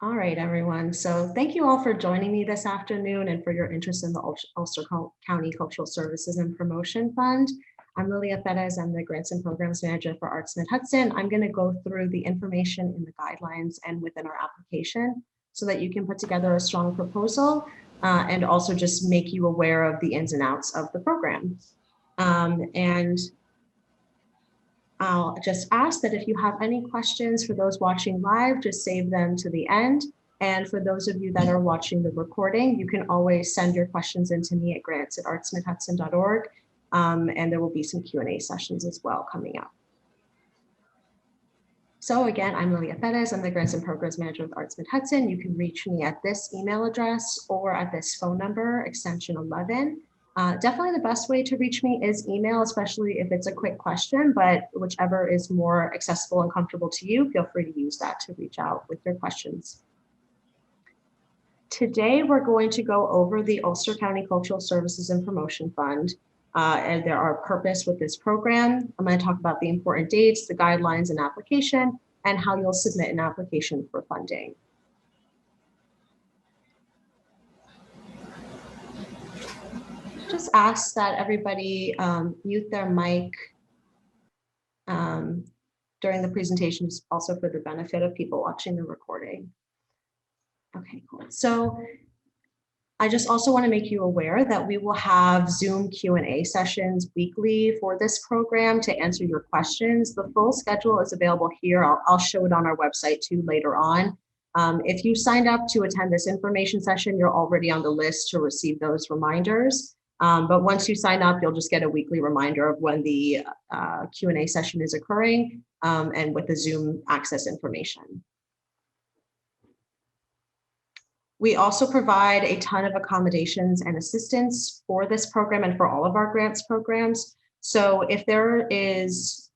All right, everyone. So thank you all for joining me this afternoon and for your interest in the Ulster County Cultural Services and Promotion Fund. I'm Lilia Perez. I'm the Grants and Programs Manager for Arts Mid-Hudson. I'm going to go through the information in the guidelines and within our application so that you can put together a strong proposal and also just make you aware of the ins and outs of the program. And I'll just ask that if you have any questions for those watching live, just save them to the end. And for those of you that are watching the recording, you can always send your questions in to me at grants@artsmidhudson.org. And there will be some Q&A sessions as well coming up. So again, I'm Lilia Perez. I'm the Grants and Programs Manager with Arts Mid-Hudson. You can reach me at this email address or at this phone number, extension 11. Definitely the best way to reach me is email, especially if it's a quick question, but whichever is more accessible and comfortable to you, feel free to use that to reach out with your questions. Today, we're going to go over the Ulster County Cultural Services and Promotion Fund and our purpose with this program. I'm going to talk about the important dates, the guidelines and application, and how you'll submit an application for funding. Just ask that everybody mute their mic during the presentation, also for the benefit of people watching the recording. Okay, cool. So I just also want to make you aware that we will have Zoom Q&A sessions weekly for this program to answer your questions. The full schedule is available here. I'll show it on our website too later on. If you signed up to attend this information session, you're already on the list to receive those reminders. But once you sign up, you'll just get a weekly reminder of when the Q&A session is occurring and with the Zoom access information. We also provide a ton of accommodations and assistance for this program and for all of our grants programs. So if there is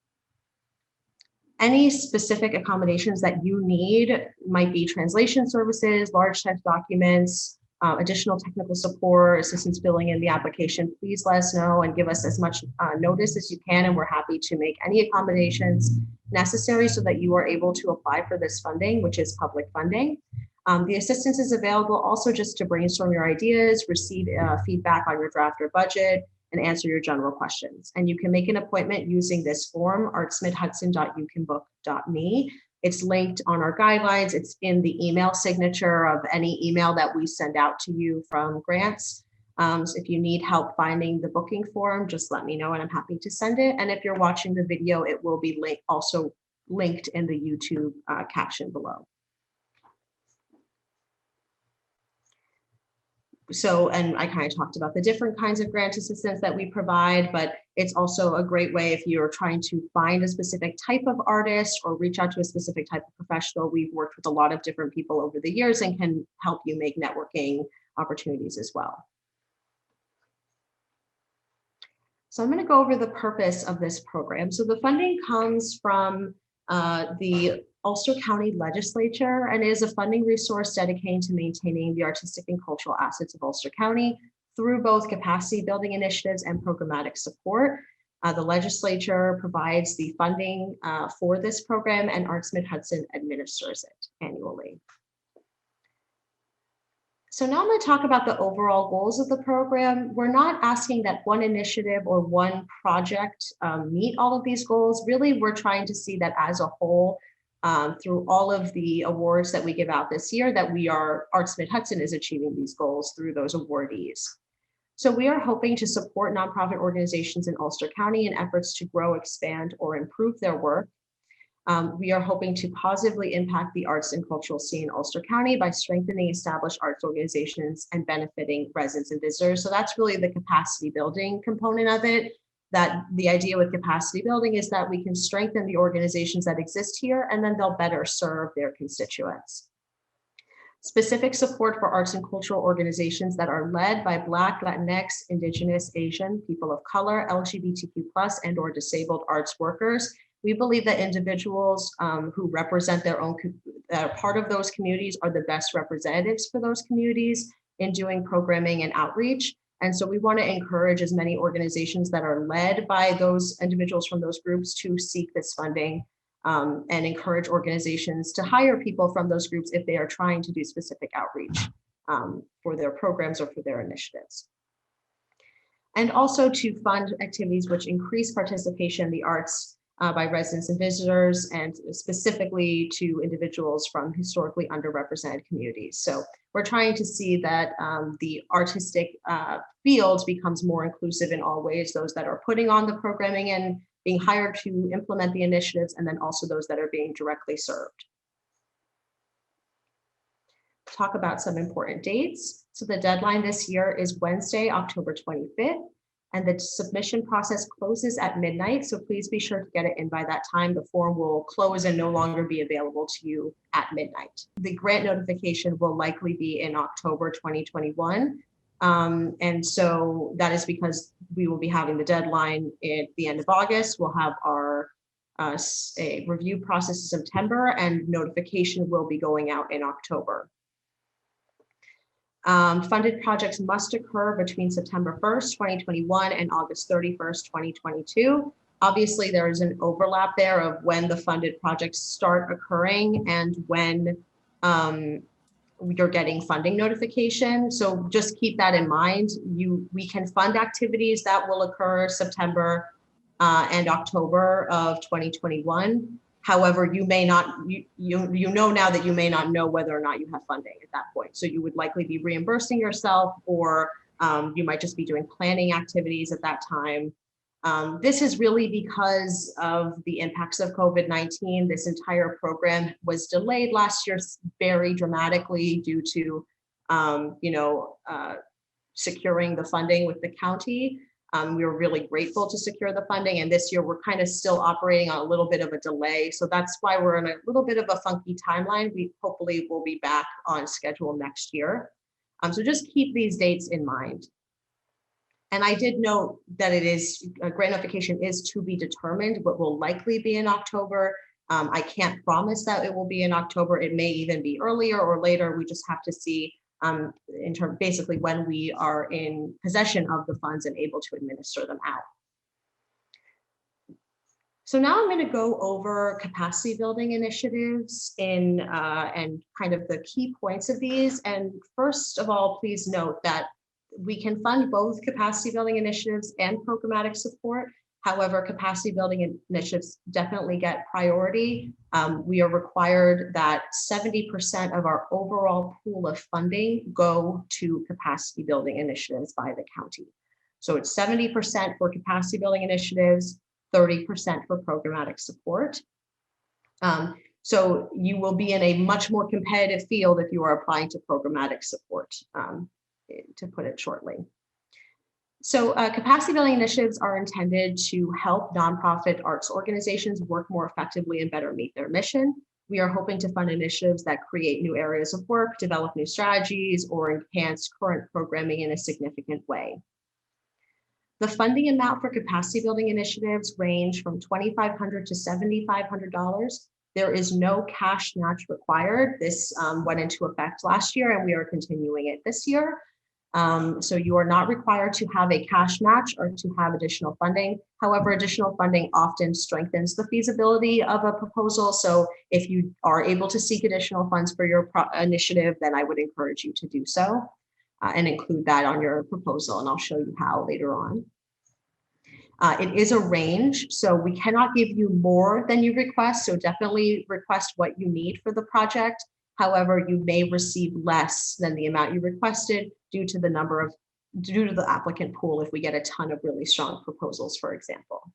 any specific accommodations that you need, might be translation services, large text documents, additional technical support, assistance filling in the application, please let us know and give us as much notice as you can, and we're happy to make any accommodations necessary so that you are able to apply for this funding, which is public funding. The assistance is available also just to brainstorm your ideas, receive feedback on your draft or budget, and answer your general questions. And you can make an appointment using this form, artsmidhudson.youcanbook.me. It's linked on our guidelines. It's in the email signature of any email that we send out to you from grants. So if you need help finding the booking form, just let me know and I'm happy to send it. And if you're watching the video, it will be also linked in the YouTube caption below. So, and I kind of talked about the different kinds of grant assistance that we provide, but it's also a great way if you're trying to find a specific type of artist or reach out to a specific type of professional. We've worked with a lot of different people over the years and can help you make networking opportunities as well. So I'm going to go over the purpose of this program. So the funding comes from the Ulster County Legislature and is a funding resource dedicated to maintaining the artistic and cultural assets of Ulster County through both capacity building initiatives and programmatic support. The legislature provides the funding for this program, and Arts Mid-Hudson administers it annually. So now I'm going to talk about the overall goals of the program. We're not asking that one initiative or one project meet all of these goals. Really, we're trying to see that as a whole, through all of the awards that we give out this year, that Arts Mid-Hudson is achieving these goals through those awardees. So we are hoping to support nonprofit organizations in Ulster County in efforts to grow, expand, or improve their work. We are hoping to positively impact the arts and cultural scene in Ulster County by strengthening established arts organizations and benefiting residents and visitors. So that's really the capacity building component of it. That the idea with capacity building is that we can strengthen the organizations that exist here, and then they'll better serve their constituents. Specific support for arts and cultural organizations that are led by Black, Latinx, Indigenous, Asian, people of color, LGBTQ+, and or disabled arts workers. We believe that individuals who represent their own, that are part of those communities, are the best representatives for those communities in doing programming and outreach. And so we want to encourage as many organizations that are led by those individuals from those groups to seek this funding and encourage organizations to hire people from those groups if they are trying to do specific outreach for their programs or for their initiatives. And also to fund activities which increase participation in the arts by residents and visitors, and specifically to individuals from historically underrepresented communities. So we're trying to see that the artistic field becomes more inclusive in all ways, those that are putting on the programming and being hired to implement the initiatives, and then also those that are being directly served. Talk about some important dates. So the deadline this year is Wednesday, October 25th. And the submission process closes at midnight, so please be sure to get it in by that time. The form will close and no longer be available to you at midnight. The grant notification will likely be in October 2021. And so that is because we will be having the deadline at the end of August. We'll have our a review process in September, and notification will be going out in October. Funded projects must occur between September 1st, 2021 and August 31st, 2022. Obviously, there is an overlap there of when the funded projects start occurring and when you're getting funding notification. So just keep that in mind. We can fund activities that will occur September and October of 2021. However, you may not, you know now that you may not know whether or not you have funding at that point. So you would likely be reimbursing yourself, or you might just be doing planning activities at that time. This is really because of the impacts of COVID-19. This entire program was delayed last year very dramatically due to, securing the funding with the county. We were really grateful to secure the funding, and this year we're kind of still operating on a little bit of a delay. So that's why we're in a little bit of a funky timeline. We hopefully will be back on schedule next year. So just keep these dates in mind. And I did note that it is, grant notification is to be determined, but will likely be in October. I can't promise that it will be in October. It may even be earlier or later. We just have to see in terms basically when we are in possession of the funds and able to administer them out. So now I'm going to go over capacity building initiatives and kind of the key points of these. And first of all, please note that we can fund both capacity building initiatives and programmatic support. However, capacity building initiatives definitely get priority. We are required that 70% of our overall pool of funding go to capacity building initiatives by the county. So it's 70% for capacity building initiatives, 30% for programmatic support. So you will be in a much more competitive field if you are applying to programmatic support, to put it shortly. So capacity building initiatives are intended to help nonprofit arts organizations work more effectively and better meet their mission. We are hoping to fund initiatives that create new areas of work, develop new strategies, or enhance current programming in a significant way. The funding amount for capacity building initiatives range from $2,500 to $7,500. There is no cash match required. This went into effect last year, and we are continuing it this year. So you are not required to have a cash match or to have additional funding. However, additional funding often strengthens the feasibility of a proposal. So if you are able to seek additional funds for your initiative, then I would encourage you to do so and include that on your proposal. And I'll show you how later on. It is a range, so we cannot give you more than you request. So definitely request what you need for the project. However, you may receive less than the amount you requested due to the applicant pool if we get a ton of really strong proposals, for example.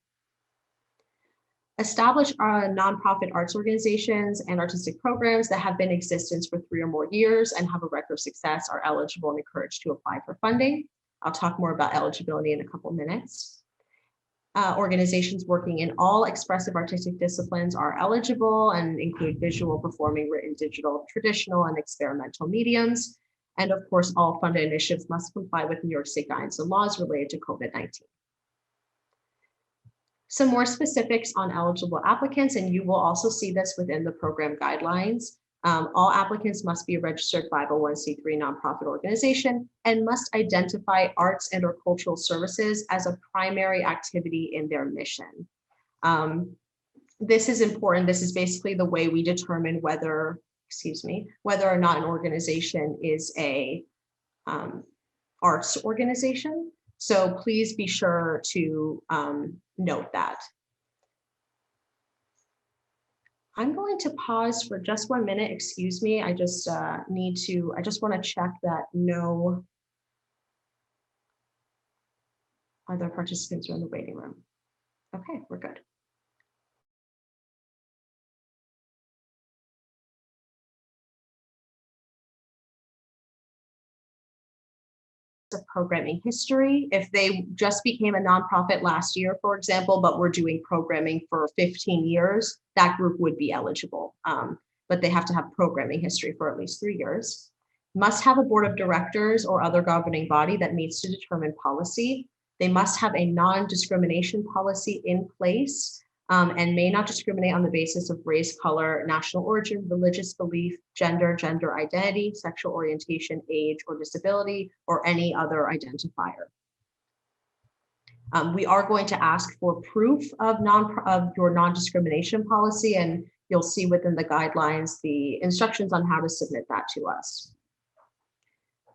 Establish nonprofit arts organizations and artistic programs that have been in existence for 3 or more years and have a record of success are eligible and encouraged to apply for funding. I'll talk more about eligibility in a couple minutes. Organizations working in all expressive artistic disciplines are eligible and include visual, performing, written, digital, traditional, and experimental mediums. And of course, all funded initiatives must comply with New York State guidance and laws related to COVID-19. Some more specifics on eligible applicants, and you will also see this within the program guidelines. All applicants must be a registered 501c3 nonprofit organization and must identify arts and or cultural services as a primary activity in their mission. this is important. This is basically the way we determine whether, whether or not an organization is a arts organization. So please be sure to note that. I'm going to pause for just 1 minute. Excuse me. I just I just want to check that no other participants are in the waiting room. Okay, we're good. Of programming history. If they just became a nonprofit last year, for example, but we're doing programming for 15 years, that group would be eligible. But they have to have programming history for at least 3 years. Must have a board of directors or other governing body that meets to determine policy. They must have a non-discrimination policy in place and may not discriminate on the basis of race, color, national origin, religious belief, gender identity, sexual orientation, age, or disability, or any other identifier. We are going to ask for proof of your non-discrimination policy, and you'll see within the guidelines the instructions on how to submit that to us.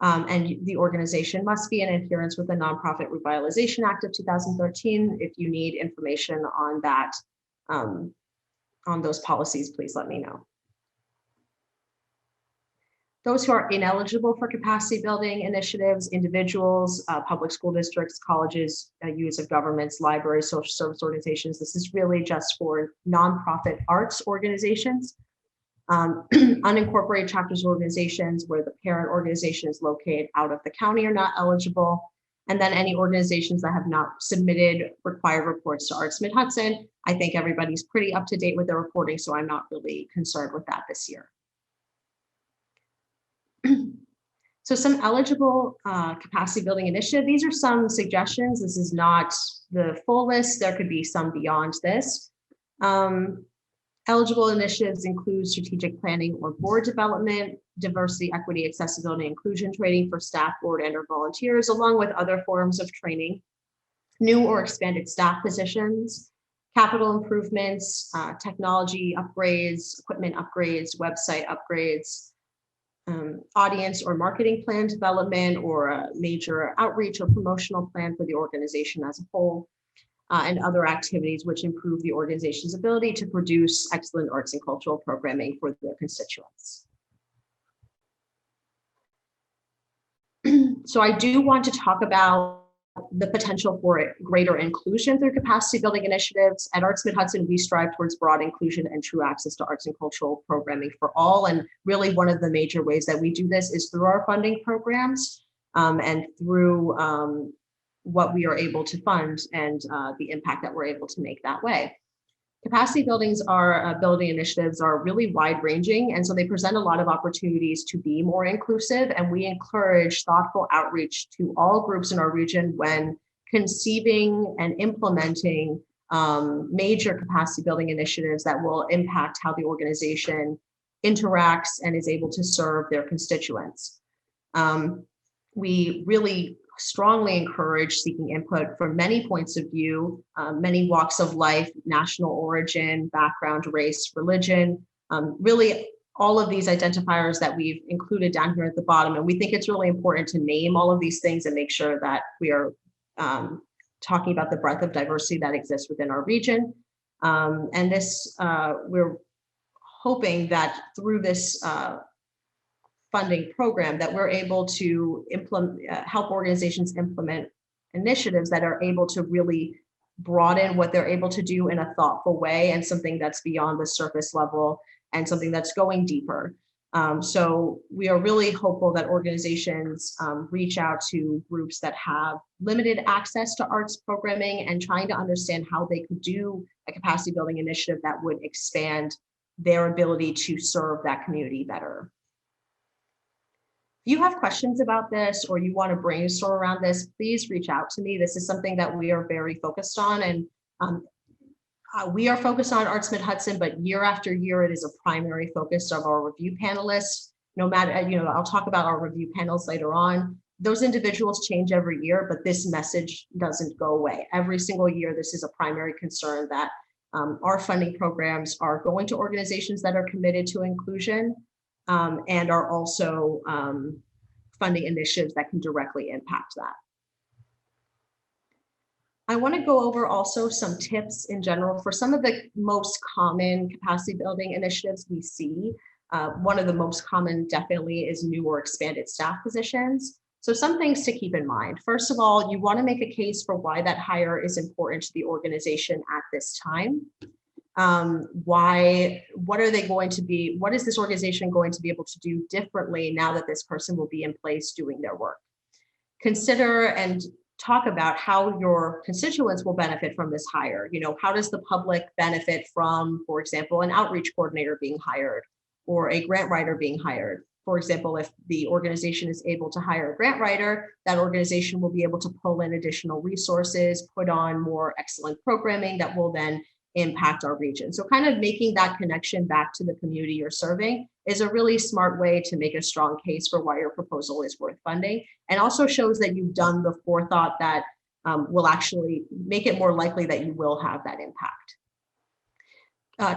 And the organization must be in adherence with the Nonprofit Revitalization Act of 2013. If you need information on that, on those policies, please let me know. Those who are ineligible for capacity building initiatives, individuals, public school districts, colleges, units of governments, libraries, social service organizations. This is really just for nonprofit arts organizations. Unincorporated chapters organizations where the parent organization is located out of the county are not eligible. And then any organizations that have not submitted required reports to Arts Mid-Hudson. I think everybody's pretty up to date with their reporting, so I'm not really concerned with that this year. So some eligible capacity building initiative. These are some suggestions. This is not the full list. There could be some beyond this. Eligible initiatives include strategic planning or board development, diversity, equity, accessibility, inclusion training for staff, board, and or volunteers, along with other forms of training, new or expanded staff positions, capital improvements, technology upgrades, equipment upgrades, website upgrades, audience or marketing plan development, or a major outreach or promotional plan for the organization as a whole. And other activities which improve the organization's ability to produce excellent arts and cultural programming for their constituents. So I do want to talk about the potential for greater inclusion through capacity building initiatives. At Arts Mid-Hudson, we strive towards broad inclusion and true access to arts and cultural programming for all. And really one of the major ways that we do this is through our funding programs and through what we are able to fund and the impact that we're able to make that way. Capacity building initiatives are really wide ranging, and so they present a lot of opportunities to be more inclusive, and we encourage thoughtful outreach to all groups in our region when conceiving and implementing major capacity building initiatives that will impact how the organization interacts and is able to serve their constituents. We really strongly encourage seeking input from many points of view, many walks of life, national origin, background, race, religion, really all of these identifiers that we've included down here at the bottom. And we think it's really important to name all of these things and make sure that we are talking about the breadth of diversity that exists within our region. And this, we're hoping that through this funding program that we're able to help organizations implement initiatives that are able to really broaden what they're able to do in a thoughtful way and something that's beyond the surface level and something that's going deeper. So we are really hopeful that organizations reach out to groups that have limited access to arts programming and trying to understand how they could do a capacity building initiative that would expand their ability to serve that community better. If you have questions about this or you want to brainstorm around this, please reach out to me. This is something that we are very focused on, and we are focused on Arts Mid-Hudson, but year after year, it is a primary focus of our review panelists. No matter, I'll talk about our review panels later on. Those individuals change every year, but this message doesn't go away. Every single year, this is a primary concern that Our funding programs are going to organizations that are committed to inclusion and are also funding initiatives that can directly impact that. I want to go over also some tips in general for some of the most common capacity building initiatives we see. One of the most common definitely is new or expanded staff positions. So some things to keep in mind. First of all, you want to make a case for why that hire is important to the organization at this time. What are they going to be, what is this organization going to be able to do differently now that this person will be in place doing their work? Consider and talk about how your constituents will benefit from this hire. You know, how does the public benefit from, for example, an outreach coordinator being hired or a grant writer being hired? For example, if the organization is able to hire a grant writer, that organization will be able to pull in additional resources, put on more excellent programming that will then impact our region. So kind of making that connection back to the community you're serving is a really smart way to make a strong case for why your proposal is worth funding, and also shows that you've done the forethought that will actually make it more likely that you will have that impact.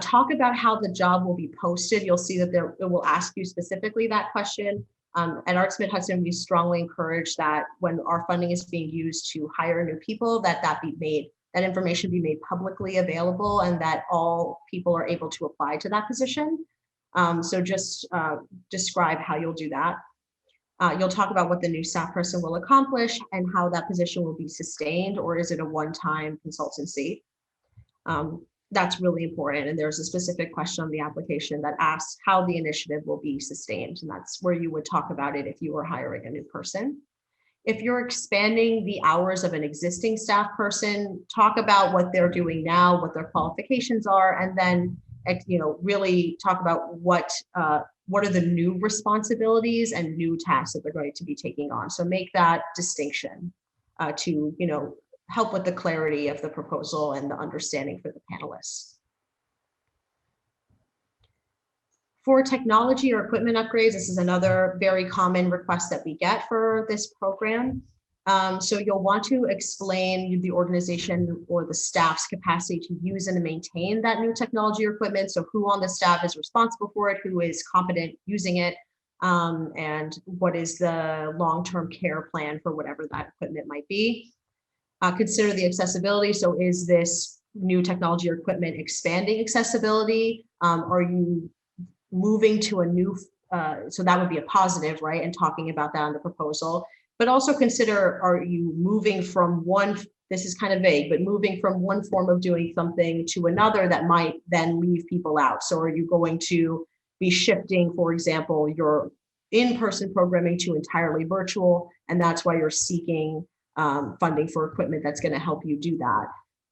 Talk about how the job will be posted. You'll see that it will ask you specifically that question. At Arts Mid-Hudson, we strongly encourage that when our funding is being used to hire new people, that information be made publicly available and that all people are able to apply to that position. So just describe how you'll do that. You'll talk about what the new staff person will accomplish and how that position will be sustained, or is it a one-time consultancy? That's really important. And there's a specific question on the application that asks how the initiative will be sustained. And that's where you would talk about it if you were hiring a new person. If you're expanding the hours of an existing staff person, talk about what they're doing now, what their qualifications are, and then really talk about what are the new responsibilities and new tasks that they're going to be taking on. So make that distinction to help with the clarity of the proposal and the understanding for the panelists. For technology or equipment upgrades, this is another very common request that we get for this program. So you'll want to explain the organization or the staff's capacity to use and maintain that new technology or equipment. So who on the staff is responsible for it, who is competent using it, and what is the long-term care plan for whatever that equipment might be. Consider the accessibility. So is this new technology or equipment expanding accessibility? Are you moving to a new, so that would be a positive, right? And talking about that in the proposal. But also consider, are you moving from one, this is kind of vague, but moving from one form of doing something to another that might then leave people out? So are you going to be shifting, for example, your in-person programming to entirely virtual, and that's why you're seeking funding for equipment that's going to help you do that?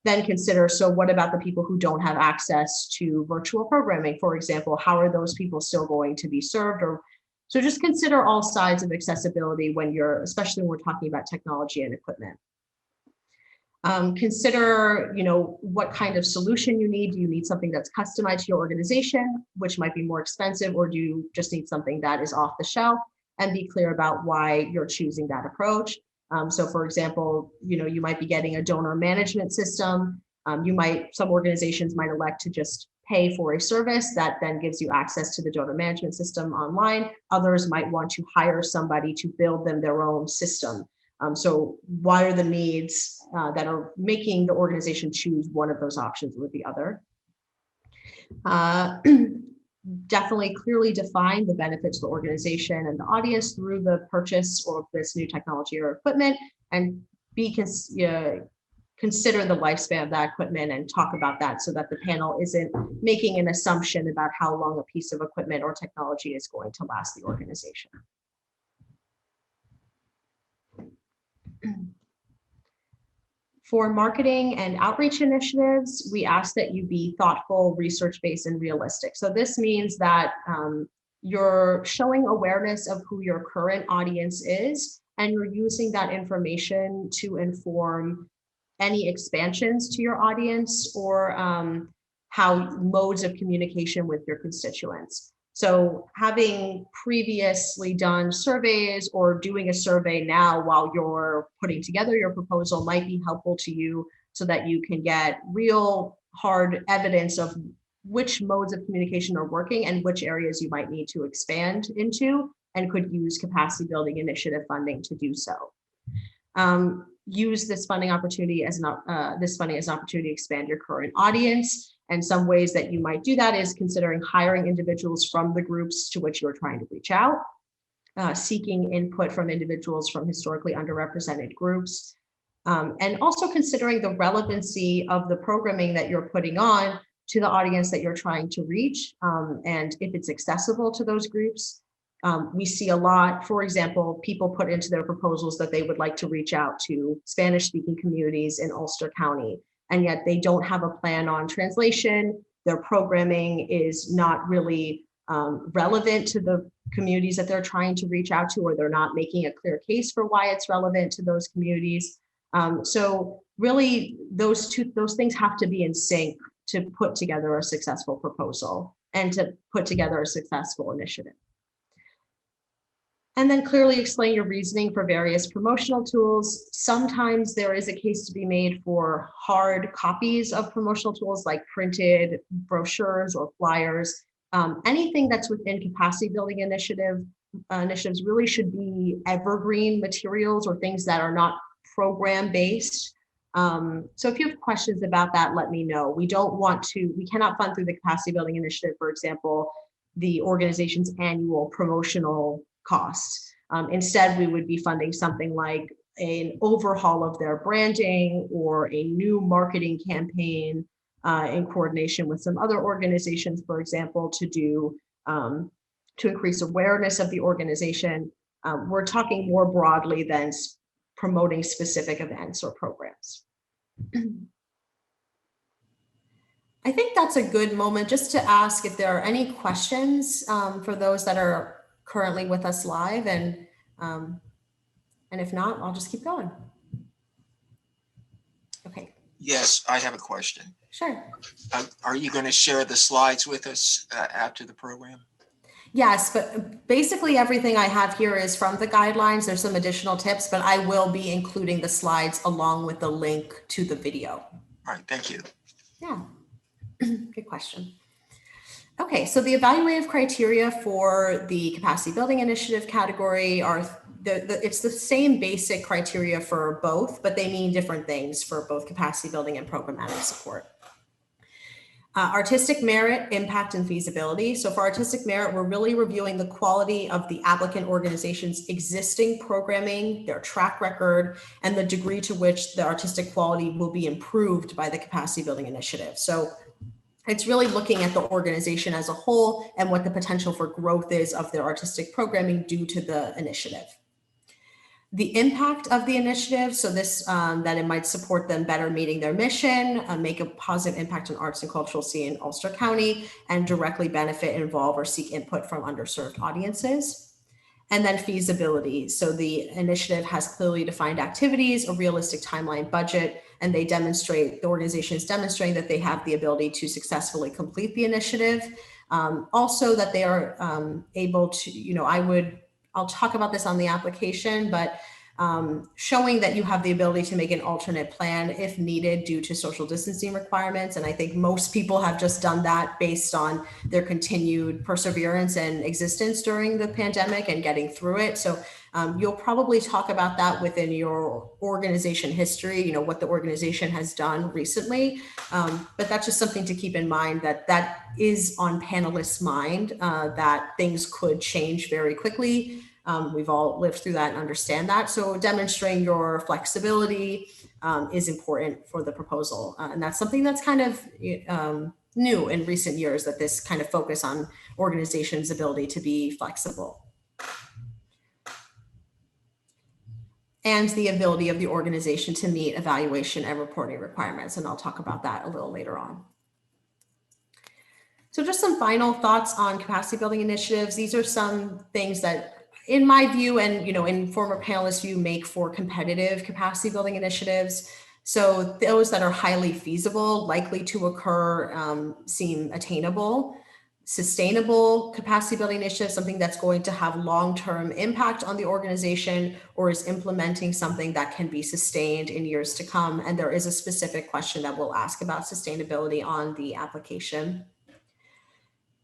Then consider, so what about the people who don't have access to virtual programming, for example? How are those people still going to be served? Or so just consider all sides of accessibility when especially when we're talking about technology and equipment. Consider, what kind of solution you need. Do you need something that's customized to your organization, which might be more expensive, or do you just need something that is off the shelf? And be clear about why you're choosing that approach. So for example, you might be getting a donor management system. Some organizations might elect to just pay for a service that then gives you access to the donor management system online. Others might want to hire somebody to build them their own system. So what are the needs that are making the organization choose one of those options or the other? Definitely clearly define the benefits to the organization and the audience through the purchase of this new technology or equipment, and consider the lifespan of that equipment and talk about that so that the panel isn't making an assumption about how long a piece of equipment or technology is going to last the organization. For marketing and outreach initiatives, we ask that you be thoughtful, research-based, and realistic. So this means that you're showing awareness of who your current audience is, and you're using that information to inform any expansions to your audience or how modes of communication with your constituents. So having previously done surveys or doing a survey now while you're putting together your proposal might be helpful to you so that you can get real hard evidence of which modes of communication are working and which areas you might need to expand into, and could use capacity building initiative funding to do so. Use this funding opportunity as an opportunity to expand your current audience. And some ways that you might do that is considering hiring individuals from the groups to which you're trying to reach out, seeking input from individuals from historically underrepresented groups, and also considering the relevancy of the programming that you're putting on to the audience that you're trying to reach, and if it's accessible to those groups. We see a lot, for example, people put into their proposals that they would like to reach out to Spanish-speaking communities in Ulster County, and yet they don't have a plan on translation. Their programming is not really relevant to the communities that they're trying to reach out to, or they're not making a clear case for why it's relevant to those communities. So really, those things have to be in sync to put together a successful proposal and to put together a successful initiative. And then clearly explain your reasoning for various promotional tools. Sometimes there is a case to be made for hard copies of promotional tools like printed brochures or flyers. Anything that's within capacity building initiatives really should be evergreen materials or things that are not program based. So if you have questions about that, let me know. We cannot fund through the capacity building initiative, for example, the organization's annual promotional costs. Instead, we would be funding something like an overhaul of their branding or a new marketing campaign in coordination with some other organizations, for example, to increase awareness of the organization. We're talking more broadly than promoting specific events or programs. I think that's a good moment just to ask if there are any questions for those that are currently with us live, and if not, I'll just keep going. Okay. Yes, I have a question. Sure. Are you going to share the slides with us after the program? Yes, but basically everything I have here is from the guidelines. There's some additional tips, but I will be including the slides along with the link to the video. All right, thank you. Yeah, good question. Okay, so the evaluative criteria for the capacity building initiative category are, it's the same basic criteria for both, but they mean different things for both capacity building and programmatic support. Artistic merit, impact, and feasibility. So for artistic merit, we're really reviewing the quality of the applicant organization's existing programming, their track record, and the degree to which the artistic quality will be improved by the capacity building initiative. So it's really looking at the organization as a whole and what the potential for growth is of their artistic programming due to the initiative. The impact of the initiative, so this, that it might support them better meeting their mission, make a positive impact on arts and cultural scene in Ulster County, and directly benefit, involve, or seek input from underserved audiences. And then feasibility. So the initiative has clearly defined activities, a realistic timeline budget, and the organization is demonstrating that they have the ability to successfully complete the initiative. Also that they are able to, I'll talk about this on the application, but showing that you have the ability to make an alternate plan if needed due to social distancing requirements. And I think most people have just done that based on their continued perseverance and existence during the pandemic and getting through it. So you'll probably talk about that within your organization history, what the organization has done recently. But that's just something to keep in mind, that is on panelists' mind, that things could change very quickly. We've all lived through that and understand that. So demonstrating your flexibility is important for the proposal. And that's something that's kind of new in recent years, that this kind of focus on organizations' ability to be flexible. And the ability of the organization to meet evaluation and reporting requirements. And I'll talk about that a little later on. So just some final thoughts on capacity building initiatives. These are some things that, in my view, and in former panelists' view, make for competitive capacity building initiatives. So those that are highly feasible, likely to occur, seem attainable. sustainable capacity building initiative, something that's going to have long-term impact on the organization, or is implementing something that can be sustained in years to come. And there is a specific question that we'll ask about sustainability on the application.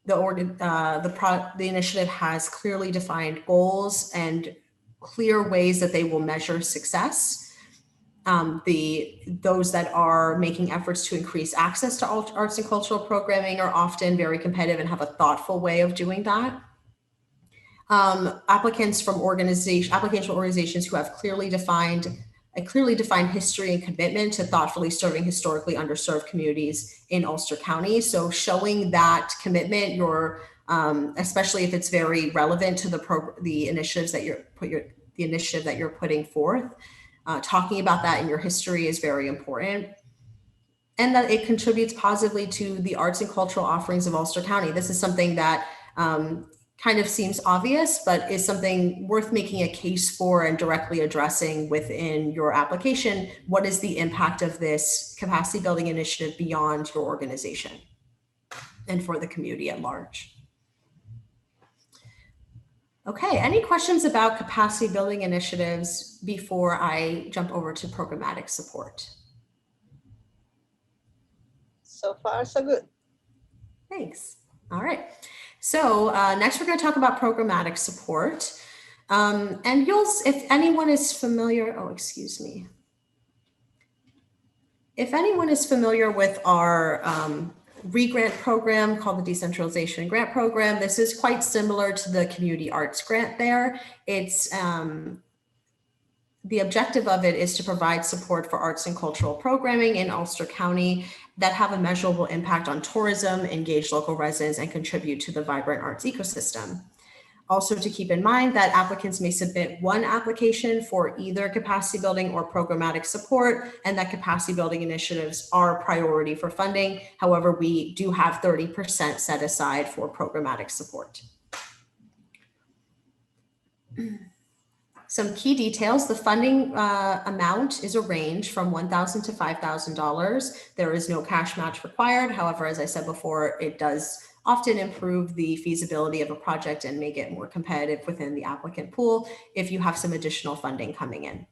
The initiative has clearly defined goals and clear ways that they will measure success. Those that are making efforts to increase access to arts and cultural programming are often very competitive and have a thoughtful way of doing that. Applicants from organizations who have a clearly defined history and commitment to thoughtfully serving historically underserved communities in Ulster County. So showing that commitment, especially if it's very relevant to the initiatives that the initiative that you're putting forth. Talking about that in your history is very important, and that it contributes positively to the arts and cultural offerings of Ulster County. This is something that kind of seems obvious, but is something worth making a case for and directly addressing within your application. What is the impact of this capacity building initiative beyond your organization and for the community at large? Okay, any questions about capacity building initiatives before I jump over to programmatic support? So far, so good. Thanks. All right. So next we're going to talk about programmatic support. And if anyone is familiar, if anyone is familiar with our re-grant program called the Decentralization Grant Program. This is quite similar to the Community Arts Grant there. It's the objective of it is to provide support for arts and cultural programming in Ulster County that have a measurable impact on tourism, engage local residents, and contribute to the vibrant arts ecosystem. Also to keep in mind that applicants may submit one application for either capacity building or programmatic support, and that capacity building initiatives are priority for funding. However, we do have 30% set aside for programmatic support. Some key details: the funding amount is a range from $1,000 to $5,000. There is no cash match required. However, as I said before, it does often improve the feasibility of a project and make it more competitive within the applicant pool if you have some additional funding coming in.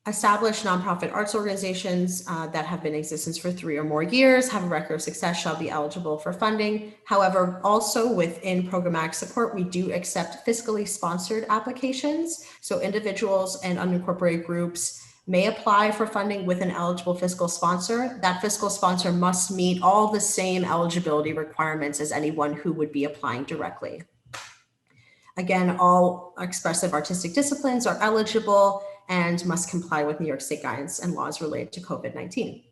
Established nonprofit arts organizations that have been in existence for 3 or more years, have a record of success, shall be eligible for funding. However, also within programmatic support, we do accept fiscally sponsored applications. So individuals and unincorporated groups may apply for funding with an eligible fiscal sponsor. That fiscal sponsor must meet all the same eligibility requirements as anyone who would be applying directly. Again, all expressive artistic disciplines are eligible and must comply with New York State guidance and laws related to COVID-19.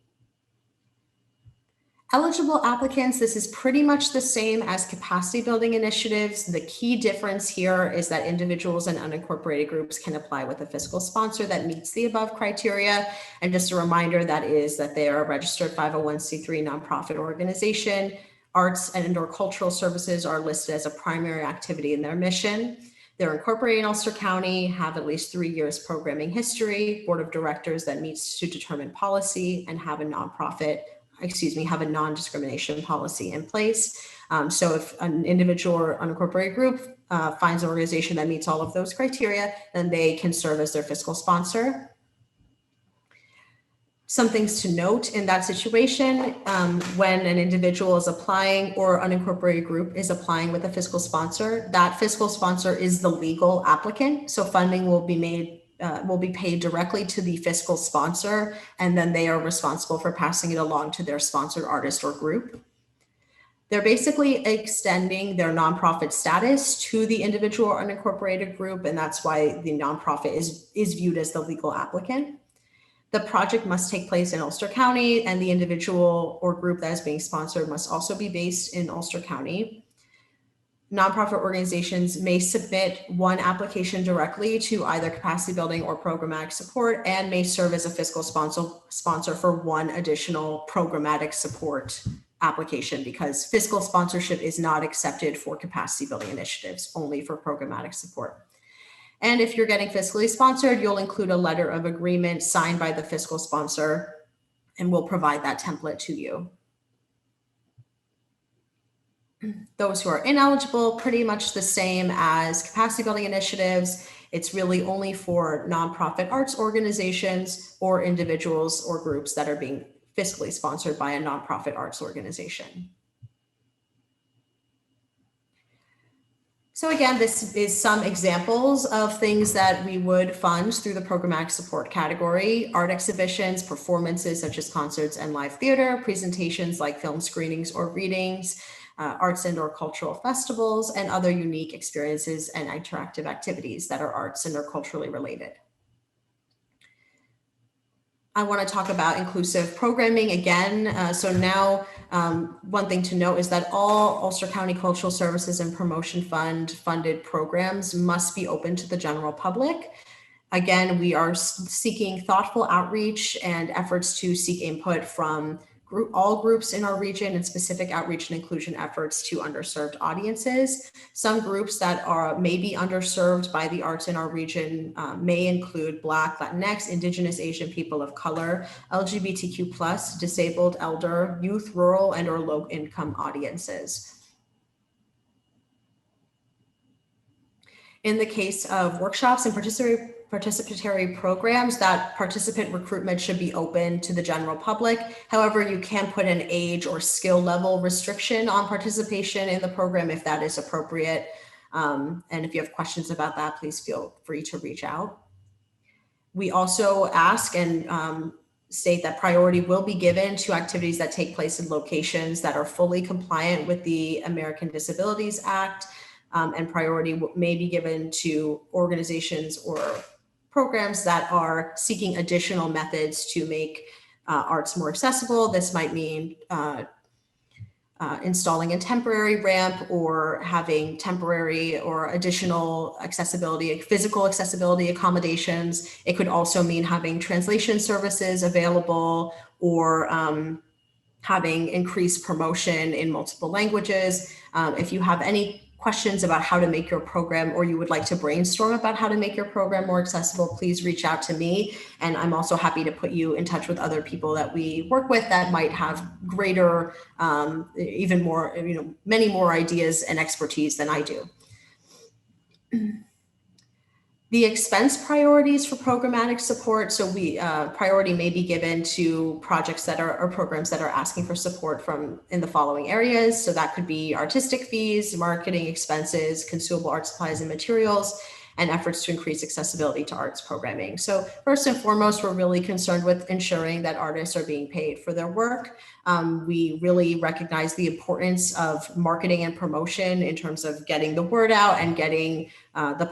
Eligible applicants, this is pretty much the same as capacity building initiatives. The key difference here is that individuals and unincorporated groups can apply with a fiscal sponsor that meets the above criteria. And just a reminder, that is that they are a registered 501c3 nonprofit organization. Arts and or cultural services are listed as a primary activity in their mission. They're incorporated in Ulster County, have at least 3 years programming history, board of directors that meets to determine policy, and have a non-discrimination policy in place. So if an individual or unincorporated group finds an organization that meets all of those criteria, then they can serve as their fiscal sponsor. Some things to note in that situation: when an individual is applying or unincorporated group is applying with a fiscal sponsor, that fiscal sponsor is the legal applicant. So funding will be paid directly to the fiscal sponsor, and then they are responsible for passing it along to their sponsored artist or group. They're basically extending their nonprofit status to the individual or unincorporated group, and that's why the nonprofit is viewed as the legal applicant. The project must take place in Ulster County, and the individual or group that is being sponsored must also be based in Ulster County. Nonprofit organizations may submit one application directly to either capacity building or programmatic support, and may serve as a fiscal sponsor for one additional programmatic support application, because fiscal sponsorship is not accepted for capacity building initiatives, only for programmatic support. And if you're getting fiscally sponsored, you'll include a letter of agreement signed by the fiscal sponsor, and we'll provide that template to you. Those who are ineligible, pretty much the same as capacity building initiatives. It's really only for nonprofit arts organizations or individuals or groups that are being fiscally sponsored by a nonprofit arts organization. So again, this is some examples of things that we would fund through the programmatic support category: art exhibitions, performances such as concerts and live theater, presentations like film screenings or readings, arts and or cultural festivals, and other unique experiences and interactive activities that are arts and or culturally related. I want to talk about inclusive programming again. So now one thing to note is that all Ulster County Cultural Services and Promotion Fund funded programs must be open to the general public. Again, we are seeking thoughtful outreach and efforts to seek input from all groups in our region and specific outreach and inclusion efforts to underserved audiences. Some groups that may be underserved by the arts in our region may include Black, Latinx, Indigenous, Asian people of color, LGBTQ+, disabled, elder, youth, rural, and or low income audiences. In the case of workshops and participatory programs, that participant recruitment should be open to the general public. However, you can put an age or skill level restriction on participation in the program if that is appropriate. And if you have questions about that, please feel free to reach out. We also ask and state that priority will be given to activities that take place in locations that are fully compliant with the American Disabilities Act, and priority may be given to organizations or programs that are seeking additional methods to make arts more accessible. This might mean installing a temporary ramp or having temporary or additional accessibility, physical accessibility accommodations. It could also mean having translation services available or having increased promotion in multiple languages. If you have any questions about how to make your program, or you would like to brainstorm about how to make your program more accessible, please reach out to me. And I'm also happy to put you in touch with other people that we work with that might have greater, even more, many more ideas and expertise than I do. The expense priorities for programmatic support. So priority may be given to projects that are, or programs that are asking for support from in the following areas. So that could be artistic fees, marketing expenses, consumable art supplies and materials, and efforts to increase accessibility to arts programming. So first and foremost, we're really concerned with ensuring that artists are being paid for their work. We really recognize the importance of marketing and promotion in terms of getting the word out and getting the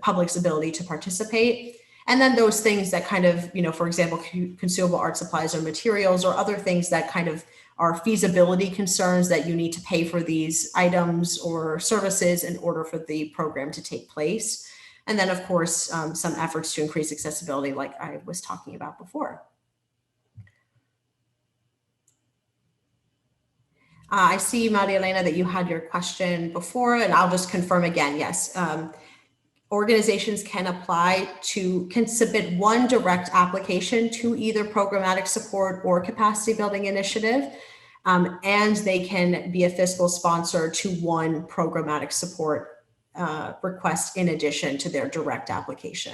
public's ability to participate. And then those things that kind of, for example, consumable art supplies or materials or other things that kind of are feasibility concerns that you need to pay for these items or services in order for the program to take place. And then, of course, some efforts to increase accessibility like I was talking about before. I see, Maria Elena, that you had your question before, and I'll just confirm again, yes. Organizations can submit one direct application to either programmatic support or capacity building initiative, and they can be a fiscal sponsor to one programmatic support request in addition to their direct application.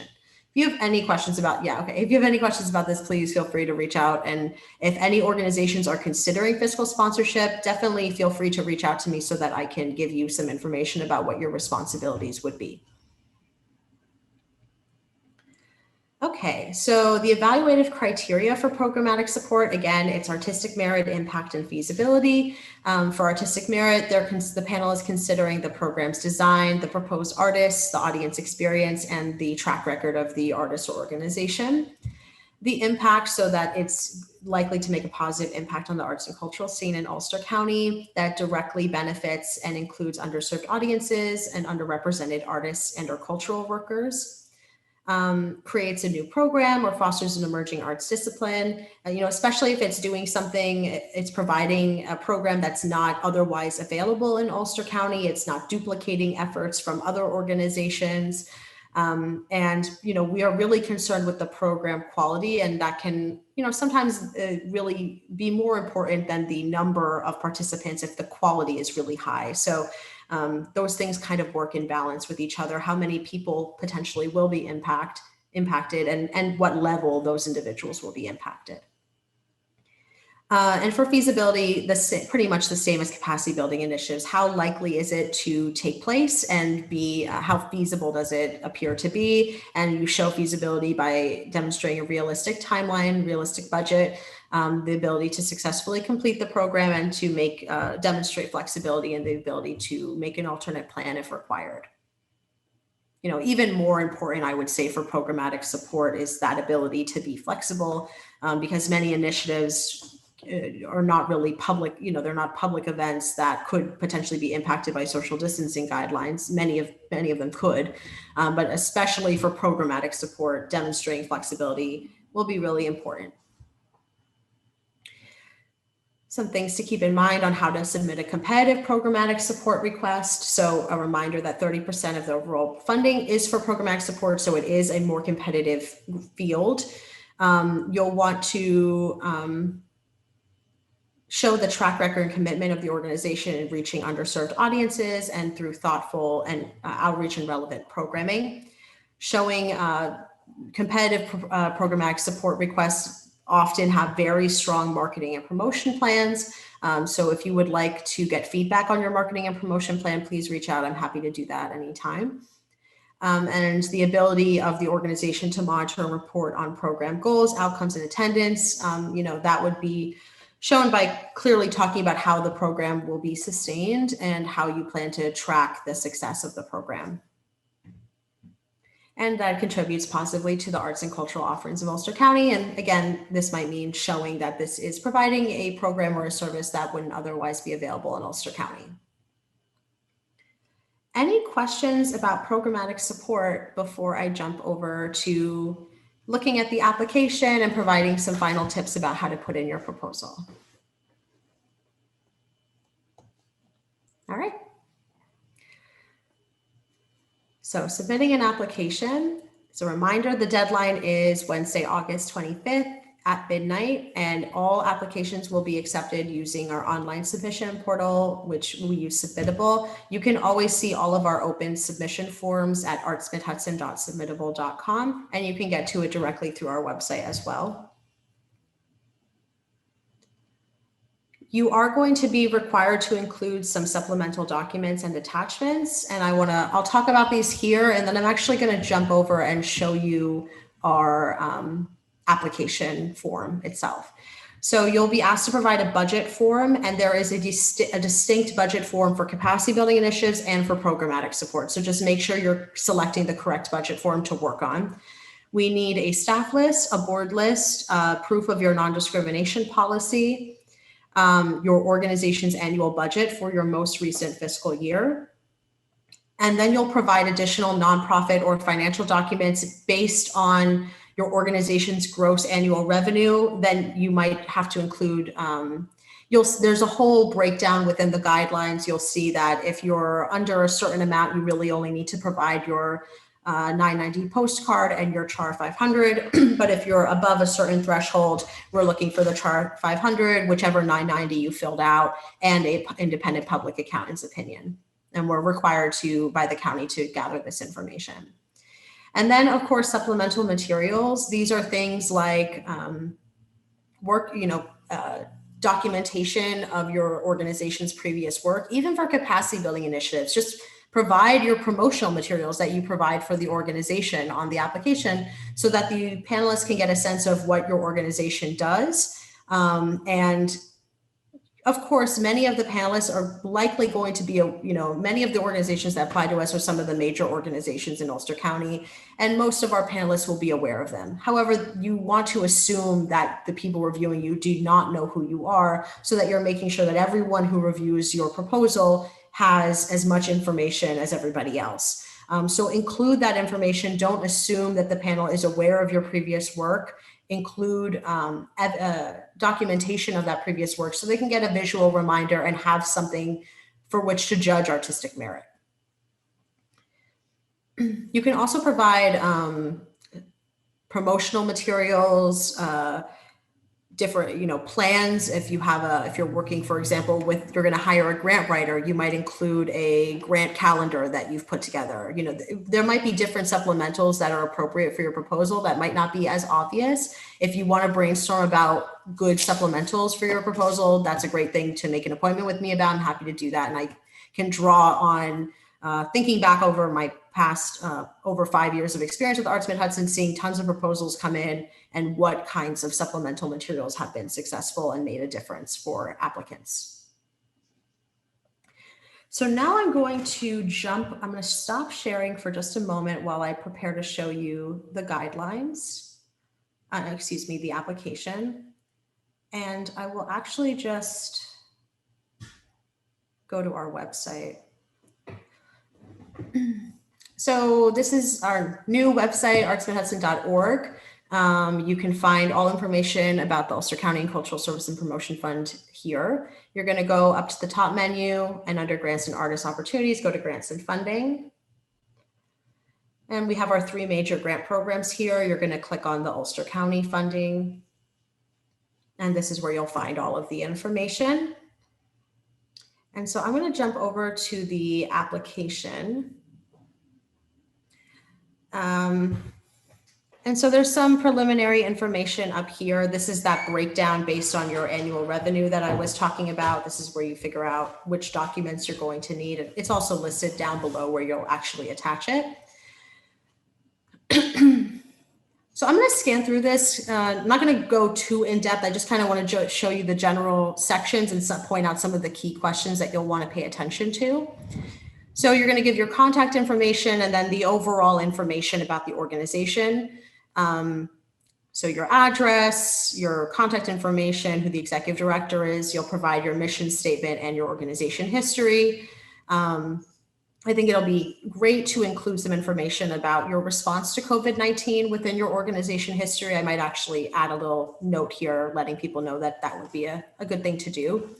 If you have any questions about, if you have any questions about this, please feel free to reach out. And if any organizations are considering fiscal sponsorship, definitely feel free to reach out to me so that I can give you some information about what your responsibilities would be. Okay, so the evaluative criteria for programmatic support, again, it's artistic merit, impact, and feasibility. For artistic merit, the panel is considering the program's design, the proposed artists, the audience experience, and the track record of the artist or organization. The impact, so that it's likely to make a positive impact on the arts and cultural scene in Ulster County that directly benefits and includes underserved audiences and underrepresented artists and or cultural workers. Creates a new program or fosters an emerging arts discipline, especially if it's doing something, it's providing a program that's not otherwise available in Ulster County. It's not duplicating efforts from other organizations. And, we are really concerned with the program quality, and that can, sometimes really be more important than the number of participants if the quality is really high. So those things kind of work in balance with each other, how many people potentially will be impacted and what level those individuals will be impacted. And for feasibility, pretty much the same as capacity building initiatives. How likely is it to take place, and how feasible does it appear to be? And you show feasibility by demonstrating a realistic timeline, realistic budget, the ability to successfully complete the program, and to demonstrate flexibility and the ability to make an alternate plan if required. Even more important, I would say, for programmatic support is that ability to be flexible, because many initiatives are not really public, they're not public events that could potentially be impacted by social distancing guidelines. Many of them could, but especially for programmatic support, demonstrating flexibility will be really important. Some things to keep in mind on how to submit a competitive programmatic support request. So a reminder that 30% of the overall funding is for programmatic support, so it is a more competitive field. You'll want to show the track record and commitment of the organization in reaching underserved audiences and through thoughtful and outreach and relevant programming. Showing competitive programmatic support requests often have very strong marketing and promotion plans. So if you would like to get feedback on your marketing and promotion plan, please reach out. I'm happy to do that anytime. And the ability of the organization to monitor and report on program goals, outcomes, and attendance, that would be shown by clearly talking about how the program will be sustained and how you plan to track the success of the program. And that contributes positively to the arts and cultural offerings of Ulster County. And again, this might mean showing that this is providing a program or a service that wouldn't otherwise be available in Ulster County. Any questions about programmatic support before I jump over to looking at the application and providing some final tips about how to put in your proposal? All right. So submitting an application, as a reminder, the deadline is Wednesday, August 25th at midnight, and all applications will be accepted using our online submission portal, which we use Submittable. You can always see all of our open submission forms at artsmidhudson.submittable.com, and you can get to it directly through our website as well. You are going to be required to include some supplemental documents and attachments, and I'll talk about these here, and then I'm actually going to jump over and show you our application form itself. So you'll be asked to provide a budget form, and there is a distinct budget form for capacity building initiatives and for programmatic support. So just make sure you're selecting the correct budget form to work on. We need a staff list, a board list, proof of your non-discrimination policy, your organization's annual budget for your most recent fiscal year. And then you'll provide additional nonprofit or financial documents based on your organization's gross annual revenue. Then you might have to include, there's a whole breakdown within the guidelines. You'll see that if you're under a certain amount, you really only need to provide your 990 postcard and your CHAR 500. But if you're above a certain threshold, we're looking for the CHAR 500, whichever 990 you filled out, and a independent public accountant's opinion. And we're required by the county to gather this information. And then, of course, supplemental materials. These are things like documentation of your organization's previous work, even for capacity building initiatives. Just provide your promotional materials that you provide for the organization on the application so that the panelists can get a sense of what your organization does. And of course, many of the panelists are likely going to be, many of the organizations that apply to us are some of the major organizations in Ulster County, and most of our panelists will be aware of them. However, you want to assume that the people reviewing you do not know who you are, so that you're making sure that everyone who reviews your proposal has as much information as everybody else. So include that information. Don't assume that the panel is aware of your previous work. Include documentation of that previous work so they can get a visual reminder and have something for which to judge artistic merit. You can also provide promotional materials, different, plans. If you're working, for example, you're going to hire a grant writer, you might include a grant calendar that you've put together. There might be different supplementals that are appropriate for your proposal that might not be as obvious. If you want to brainstorm about good supplementals for your proposal, that's a great thing to make an appointment with me about. I'm happy to do that. And I can draw on thinking back over my past over 5 years of experience with Arts Mid-Hudson, seeing tons of proposals come in and what kinds of supplemental materials have been successful and made a difference for applicants. So now I'm going to stop sharing for just a moment while I prepare to show you the guidelines, the application. And I will actually just go to our website. So this is our new website, artsmidhudson.org. You can find all information about the Ulster County and Cultural Service and Promotion Fund here. You're going to go up to the top menu and under Grants and Artist Opportunities, go to Grants and Funding. And we have our 3 major grant programs here. You're going to click on the Ulster County funding. And this is where you'll find all of the information. And so I'm going to jump over to the application. And so there's some preliminary information up here. This is that breakdown based on your annual revenue that I was talking about. This is where you figure out which documents you're going to need. It's also listed down below where you'll actually attach it. So I'm going to scan through this. I'm not going to go too in depth. I just kind of want to show you the general sections and point out some of the key questions that you'll want to pay attention to. So you're going to give your contact information and then the overall information about the organization. So your address, your contact information, who the executive director is. You'll provide your mission statement and your organization history. I think it'll be great to include some information about your response to COVID-19 within your organization history. I might actually add a little note here letting people know that that would be a good thing to do.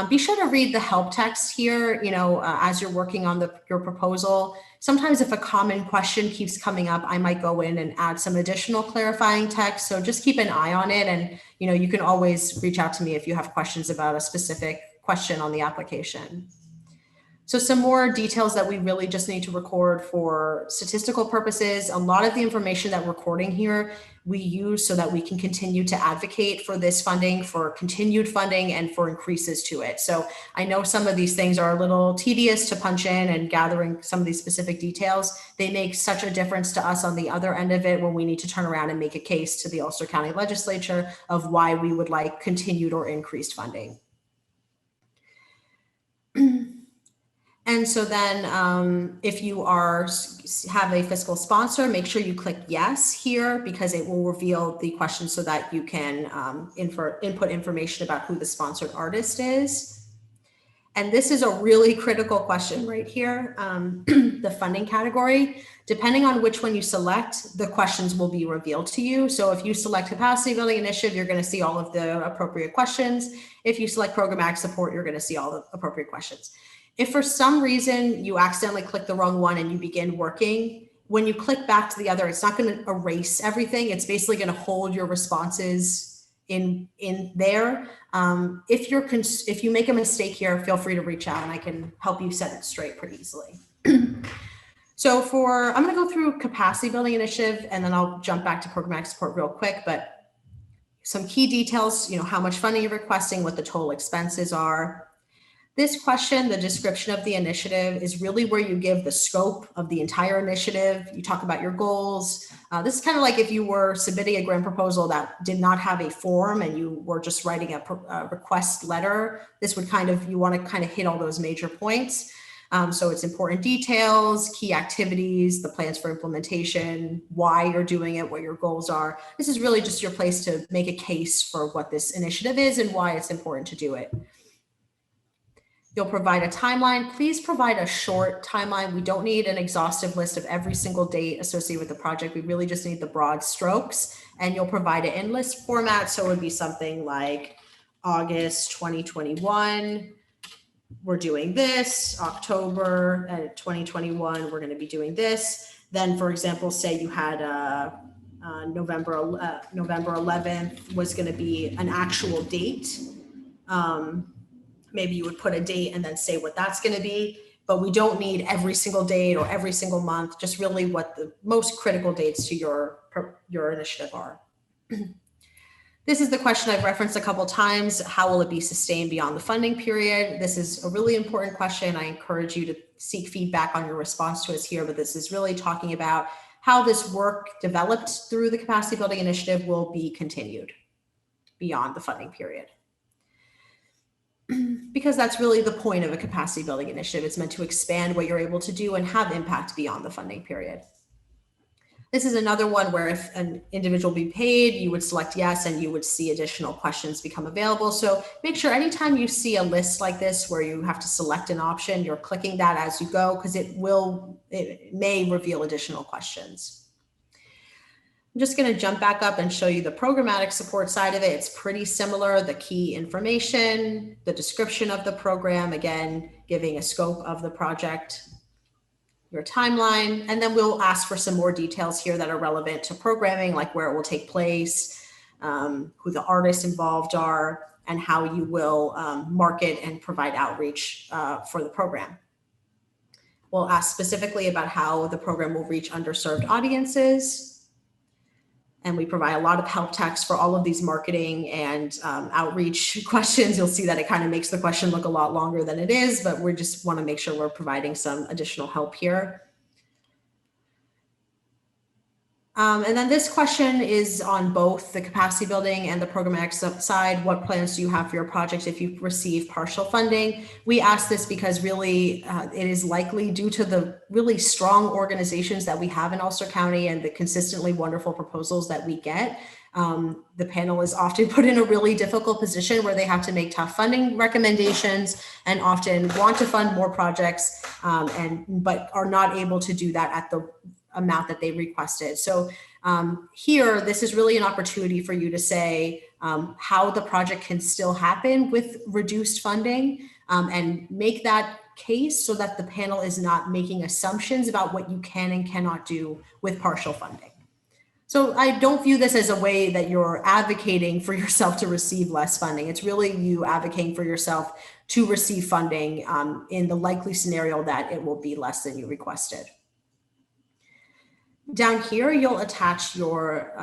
Be sure to read the help text here, as you're working on your proposal. Sometimes if a common question keeps coming up, I might go in and add some additional clarifying text. So just keep an eye on it. And, you can always reach out to me if you have questions about a specific question on the application. So some more details that we really just need to record for statistical purposes. A lot of the information that we're recording here, we use so that we can continue to advocate for this funding, for continued funding, and for increases to it. So I know some of these things are a little tedious to punch in and gathering some of these specific details. They make such a difference to us on the other end of it when we need to turn around and make a case to the Ulster County Legislature of why we would like continued or increased funding. And so then if you have a fiscal sponsor, make sure you click yes here because it will reveal the question so that you can input information about who the sponsored artist is. And this is a really critical question right here, the funding category. Depending on which one you select, the questions will be revealed to you. So if you select Capacity Building Initiative, you're going to see all of the appropriate questions. If you select Programmatic Support, you're going to see all the appropriate questions. If for some reason you accidentally click the wrong one and you begin working, when you click back to the other, it's not going to erase everything. It's basically going to hold your responses in there. If you make a mistake here, feel free to reach out and I can help you set it straight pretty easily. So I'm going to go through Capacity Building Initiative and then I'll jump back to Programmatic Support real quick, but some key details, how much funding you're requesting, what the total expenses are. This question, the description of the initiative, is really where you give the scope of the entire initiative. You talk about your goals. This is kind of like if you were submitting a grant proposal that did not have a form and you were just writing a request letter. This would you want to hit all those major points. So it's important details, key activities, the plans for implementation, why you're doing it, what your goals are. This is really just your place to make a case for what this initiative is and why it's important to do it. You'll provide a timeline. Please provide a short timeline. We don't need an exhaustive list of every single date associated with the project. We really just need the broad strokes, and you'll provide it in list format. So it would be something like August 2021, we're doing this, October 2021, we're going to be doing this. Then, for example, say you had November 11th was going to be an actual date. Maybe you would put a date and then say what that's going to be, but we don't need every single date or every single month, just really what the most critical dates to your initiative are. This is the question I've referenced a couple times. How will it be sustained beyond the funding period? This is a really important question. I encourage you to seek feedback on your response to us here, but this is really talking about how this work developed through the capacity building initiative will be continued beyond the funding period. Because that's really the point of a capacity building initiative. It's meant to expand what you're able to do and have impact beyond the funding period. This is another one where if an individual be paid, you would select yes, and you would see additional questions become available. So make sure anytime you see a list like this where you have to select an option, you're clicking that as you go, because it may reveal additional questions. I'm just going to jump back up and show you the programmatic support side of it. It's pretty similar. The key information, the description of the program, again, giving a scope of the project, your timeline, and then we'll ask for some more details here that are relevant to programming, like where it will take place, who the artists involved are, and how you will market and provide outreach for the program. We'll ask specifically about how the program will reach underserved audiences. And we provide a lot of help text for all of these marketing and outreach questions. You'll see that it kind of makes the question look a lot longer than it is, but we just want to make sure we're providing some additional help here. And then this question is on both the capacity building and the programmatic side. What plans do you have for your project if you receive partial funding? We ask this because really it is likely due to the really strong organizations that we have in Ulster County and the consistently wonderful proposals that we get. The panel is often put in a really difficult position where they have to make tough funding recommendations and often want to fund more projects but are not able to do that at the amount that they requested. So here, this is really an opportunity for you to say how the project can still happen with reduced funding and make that case so that the panel is not making assumptions about what you can and cannot do with partial funding. So I don't view this as a way that you're advocating for yourself to receive less funding. It's really you advocating for yourself to receive funding in the likely scenario that it will be less than you requested. Down here, you'll attach your,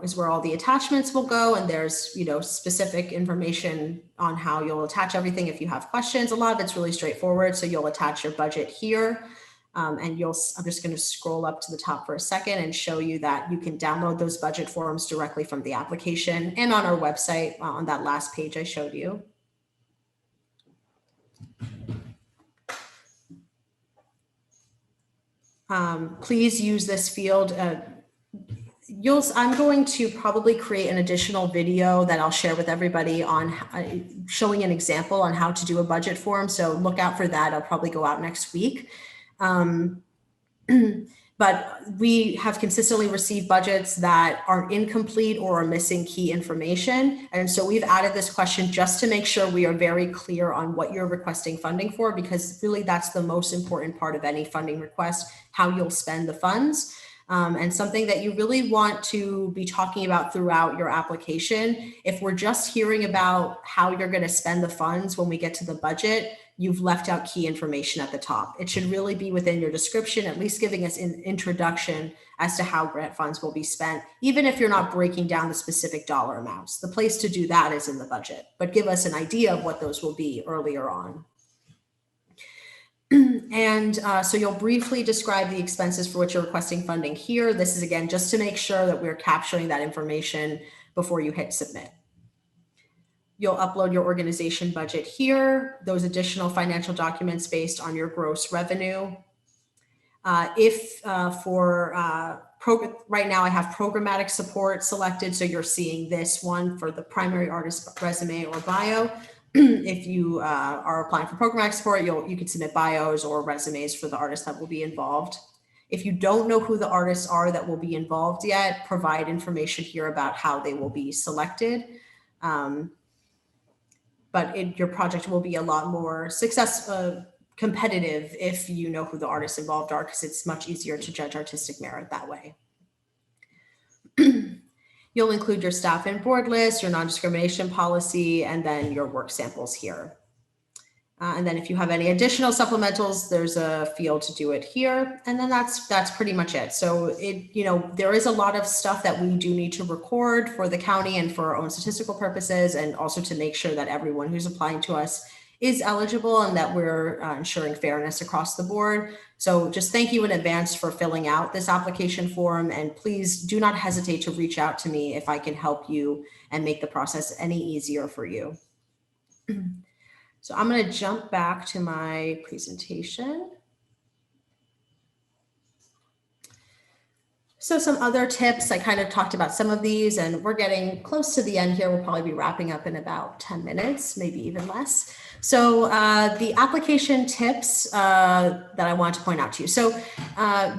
is where all the attachments will go. And there's, specific information on how you'll attach everything if you have questions. A lot of it's really straightforward. So you'll attach your budget here. And I'm just going to scroll up to the top for a second and show you that you can download those budget forms directly from the application and on our website on that last page I showed you. Please use this field. I'm going to probably create an additional video that I'll share with everybody on showing an example on how to do a budget form. So look out for that. I'll probably go out next week. But we have consistently received budgets that are incomplete or are missing key information. And so we've added this question just to make sure we are very clear on what you're requesting funding for, because really that's the most important part of any funding request, how you'll spend the funds. And something that you really want to be talking about throughout your application. If we're just hearing about how you're going to spend the funds when we get to the budget, you've left out key information at the top. It should really be within your description, at least giving us an introduction as to how grant funds will be spent, even if you're not breaking down the specific dollar amounts. The place to do that is in the budget, but give us an idea of what those will be earlier on. And so you'll briefly describe the expenses for which you're requesting funding here. This is, again, just to make sure that we're capturing that information before you hit submit. You'll upload your organization budget here, those additional financial documents based on your gross revenue. Right now I have programmatic support selected, so you're seeing this one for the primary artist resume or bio. If you are applying for programmatic support, you can submit bios or resumes for the artists that will be involved. If you don't know who the artists are that will be involved yet, provide information here about how they will be selected. but your project will be a lot more competitive if you know who the artists involved are, because it's much easier to judge artistic merit that way. You'll include your staff and board list, your non-discrimination policy, and then your work samples here. And then if you have any additional supplementals, there's a field to do it here. And then that's pretty much it. So there is a lot of stuff that we do need to record for the county and for our own statistical purposes, and also to make sure that everyone who's applying to us is eligible and that we're ensuring fairness across the board. So just thank you in advance for filling out this application form, and please do not hesitate to reach out to me if I can help you and make the process any easier for you. So I'm going to jump back to my presentation. So some other tips, I kind of talked about some of these, and we're getting close to the end here. We'll probably be wrapping up in about 10 minutes, maybe even less. So the application tips that I want to point out to you. So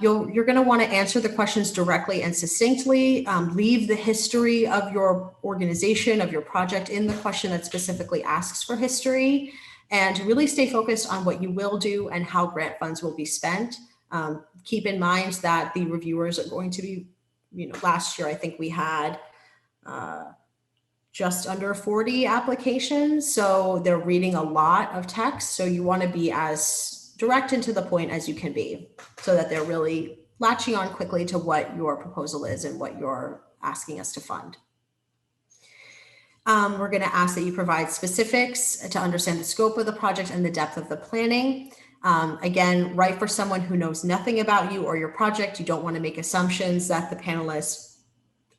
you're going to want to answer the questions directly and succinctly. Leave the history of your organization, of your project in the question that specifically asks for history, and really stay focused on what you will do and how grant funds will be spent. Keep in mind that the reviewers are going to be, last year I think we had just under 40 applications. So they're reading a lot of text. So you want to be as direct and to the point as you can be, so that they're really latching on quickly to what your proposal is and what you're asking us to fund. We're going to ask that you provide specifics to understand the scope of the project and the depth of the planning. Again, write for someone who knows nothing about you or your project. You don't want to make assumptions that the panelists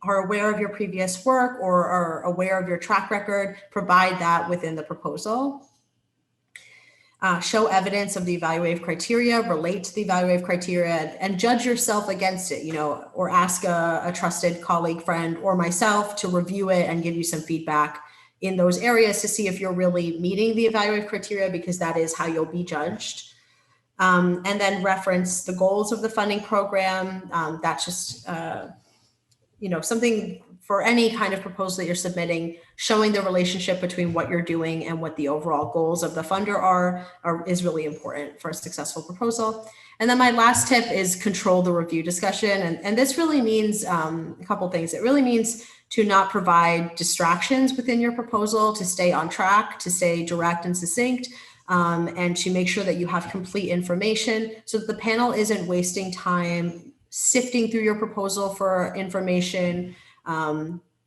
are aware of your previous work or are aware of your track record. Provide that within the proposal. Show evidence of the evaluative criteria, relate to the evaluative criteria, and judge yourself against it, or ask a trusted colleague, friend, or myself to review it and give you some feedback in those areas to see if you're really meeting the evaluative criteria, because that is how you'll be judged. And then reference the goals of the funding program. That's just, something for any kind of proposal that you're submitting, showing the relationship between what you're doing and what the overall goals of the funder are is really important for a successful proposal. And then my last tip is control the review discussion. And this really means a couple things. It really means to not provide distractions within your proposal, to stay on track, to stay direct and succinct, and to make sure that you have complete information so that the panel isn't wasting time sifting through your proposal for information,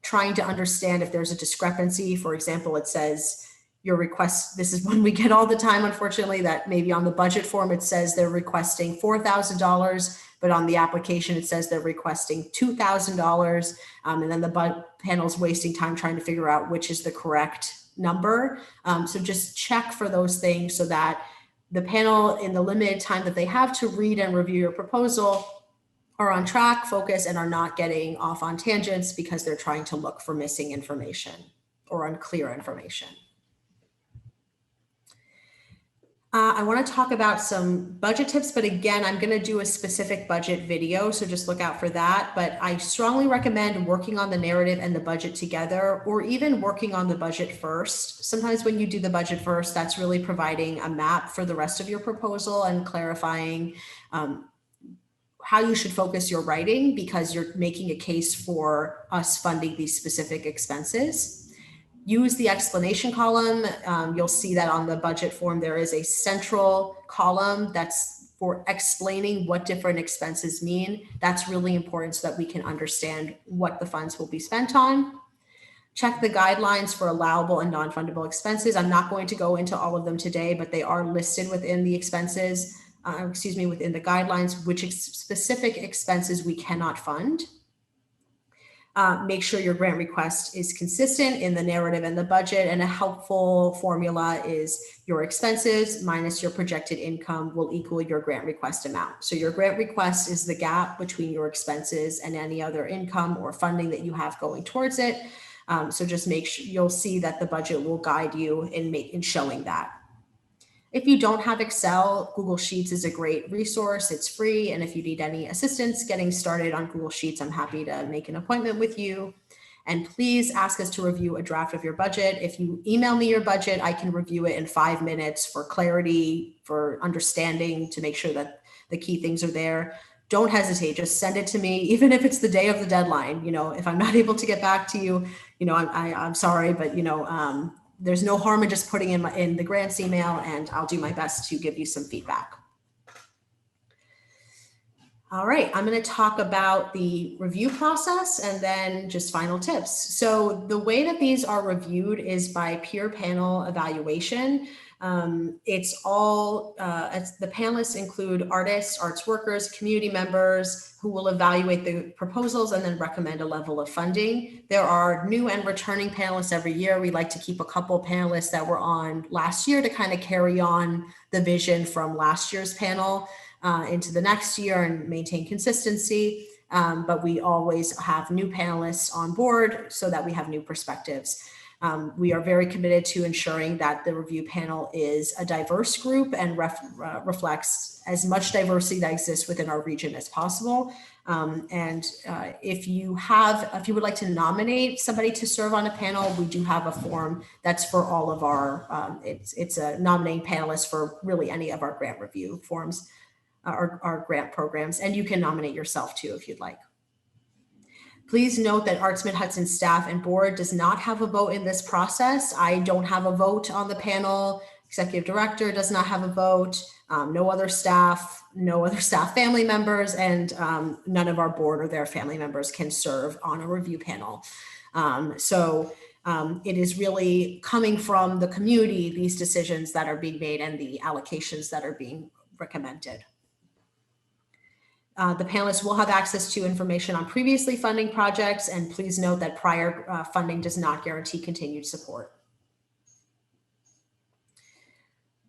trying to understand if there's a discrepancy. For example, it says your request, this is one we get all the time, unfortunately, that maybe on the budget form, it says they're requesting $4,000, but on the application, it says they're requesting $2,000. And then the panel's wasting time trying to figure out which is the correct number. So just check for those things so that the panel, in the limited time that they have to read and review your proposal, are on track, focus, and are not getting off on tangents because they're trying to look for missing information or unclear information. I want to talk about some budget tips, but again, I'm going to do a specific budget video, so just look out for that. But I strongly recommend working on the narrative and the budget together, or even working on the budget first. Sometimes when you do the budget first, that's really providing a map for the rest of your proposal and clarifying how you should focus your writing, because you're making a case for us funding these specific expenses. Use the explanation column. You'll see that on the budget form, there is a central column that's for explaining what different expenses mean. That's really important so that we can understand what the funds will be spent on. Check the guidelines for allowable and non-fundable expenses. I'm not going to go into all of them today, but they are listed within the expenses, within the guidelines, which specific expenses we cannot fund. Make sure your grant request is consistent in the narrative and the budget, and a helpful formula is your expenses minus your projected income will equal your grant request amount. So your grant request is the gap between your expenses and any other income or funding that you have going towards it. So just make sure you'll see that the budget will guide you in showing that. If you don't have Excel, Google Sheets is a great resource. It's free. And if you need any assistance getting started on Google Sheets, I'm happy to make an appointment with you. And please ask us to review a draft of your budget. If you email me your budget, I can review it in 5 minutes for clarity, for understanding, to make sure that the key things are there. Don't hesitate, just send it to me, even if it's the day of the deadline. If I'm not able to get back to you, I'm sorry, but there's no harm in just putting in the grants email, and I'll do my best to give you some feedback. All right, I'm going to talk about the review process and then just final tips. So the way that these are reviewed is by peer panel evaluation. The panelists include artists, arts workers, community members who will evaluate the proposals and then recommend a level of funding. There are new and returning panelists every year. We like to keep a couple panelists that were on last year to kind of carry on the vision from last year's panel into the next year and maintain consistency. But we always have new panelists on board so that we have new perspectives. We are very committed to ensuring that the review panel is a diverse group and reflects as much diversity that exists within our region as possible. If you would like to nominate somebody to serve on a panel, we do have a form that's for all of our, it's a nominating panelist for really any of our grant review forms. Our grant programs, and you can nominate yourself too if you'd like. Please note that Arts Mid-Hudson staff and board does not have a vote in this process. I don't have a vote on the panel. Executive director does not have a vote. No other staff family members, and none of our board or their family members can serve on a review panel. It is really coming from the community, these decisions that are being made and the allocations that are being recommended. The panelists will have access to information on previously funding projects, and please note that prior funding does not guarantee continued support.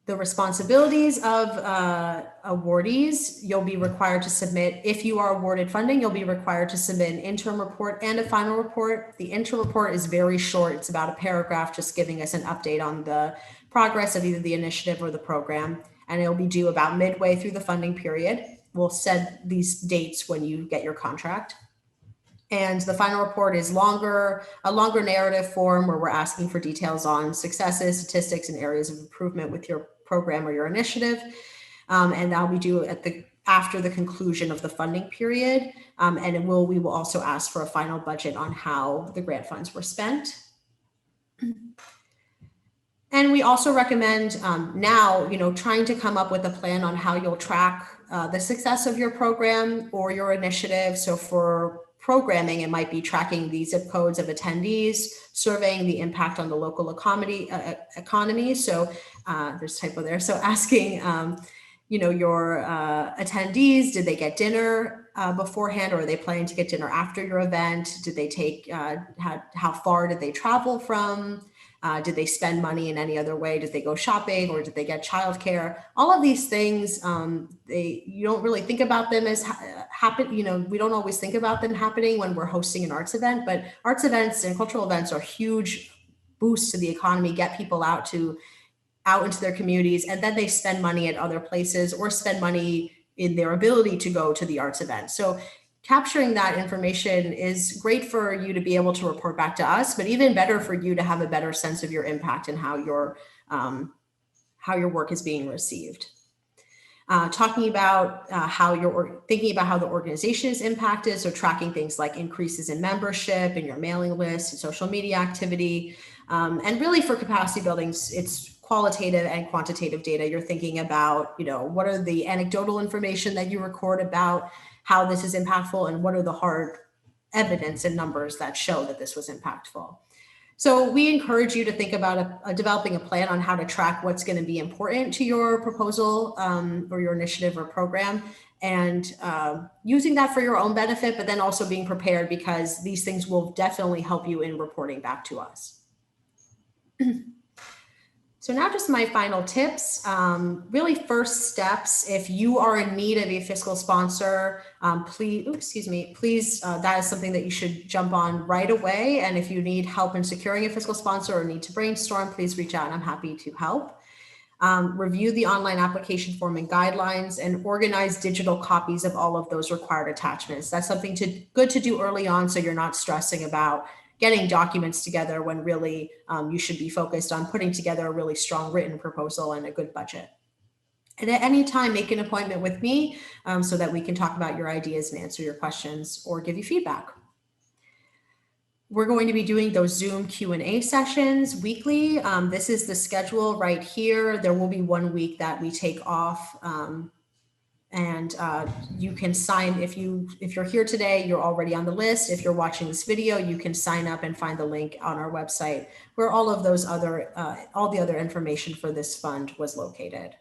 The responsibilities of awardees, you'll be required to submit, if you are awarded funding, you'll be required to submit an interim report and a final report. The interim report is very short. It's about a paragraph, just giving us an update on the progress of either the initiative or the program, and it'll be due about midway through the funding period. We'll set these dates when you get your contract. And the final report is a longer narrative form where we're asking for details on successes, statistics, and areas of improvement with your program or your initiative. And that'll be due after the conclusion of the funding period. And we will also ask for a final budget on how the grant funds were spent. And we also recommend now, trying to come up with a plan on how you'll track the success of your program or your initiative. So for programming, it might be tracking the zip codes of attendees, surveying the impact on the local economy. So there's a typo there. So asking, your attendees, did they get dinner beforehand, or are they planning to get dinner after your event? Did they take, how far did they travel from? Did they spend money in any other way? Did they go shopping, or did they get childcare? All of these things, you don't really think about them as happen. We don't always think about them happening when we're hosting an arts event, but arts events and cultural events are huge boosts to the economy, get people out into their communities, and then they spend money at other places or spend money in their ability to go to the arts event. So capturing that information is great for you to be able to report back to us, but even better for you to have a better sense of your impact and how your work is being received. Talking about how you're thinking about how the organization is impacted, so tracking things like increases in membership and your mailing list and social media activity, and really for capacity building, it's qualitative and quantitative data. You're thinking about, what are the anecdotal information that you record about how this is impactful, and what are the hard evidence and numbers that show that this was impactful. So we encourage you to think about developing a plan on how to track what's going to be important to your proposal or your initiative or program, and using that for your own benefit, but then also being prepared, because these things will definitely help you in reporting back to us. So now just my final tips, really first steps. If you are in need of a fiscal sponsor, please, that is something that you should jump on right away. And if you need help in securing a fiscal sponsor or need to brainstorm, please reach out and I'm happy to help. Review the online application form and guidelines, and organize digital copies of all of those required attachments. That's something good to do early on, so you're not stressing about getting documents together when really you should be focused on putting together a really strong written proposal and a good budget. And at any time, make an appointment with me so that we can talk about your ideas and answer your questions or give you feedback. We're going to be doing those Zoom Q&A sessions weekly. This is the schedule right here. There will be 1 week that we take off. And you can sign, if you're here today, you're already on the list. If you're watching this video, you can sign up and find the link on our website where all of those other, all the other information for this fund was located.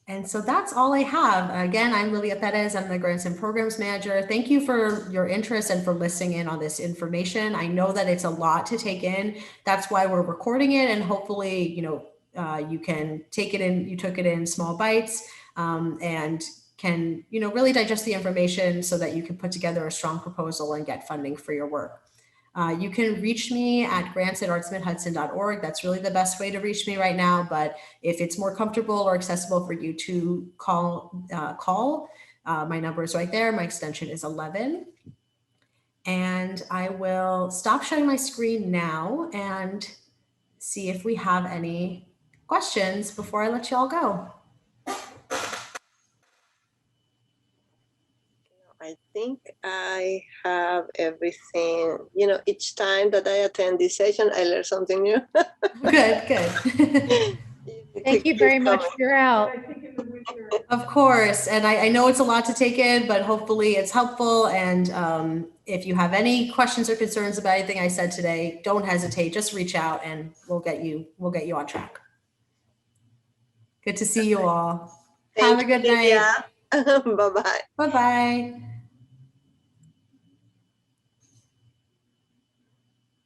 And so that's all I have. Again, I'm Lilia Perez. I'm the Grants and Programs Manager. Thank you for your interest and for listening in on this information. I know that it's a lot to take in. That's why we're recording it, and hopefully, you can take it in. You took it in small bites and can, really digest the information so that you can put together a strong proposal and get funding for your work. You can reach me at grants@artsmidhudson.org. That's really the best way to reach me right now. But if it's more comfortable or accessible for you to call, my number is right there. My extension is 11. And I will stop sharing my screen now and see if we have any questions before I let you all go. I think I have everything. Each time that I attend this session, I learn something new. Good. Thank you very much for your help. Of course. And I know it's a lot to take in, but hopefully it's helpful. And if you have any questions or concerns about anything I said today, don't hesitate. Just reach out and we'll get you on track. Good to see you all. Have a good night. Bye-bye. Bye-bye.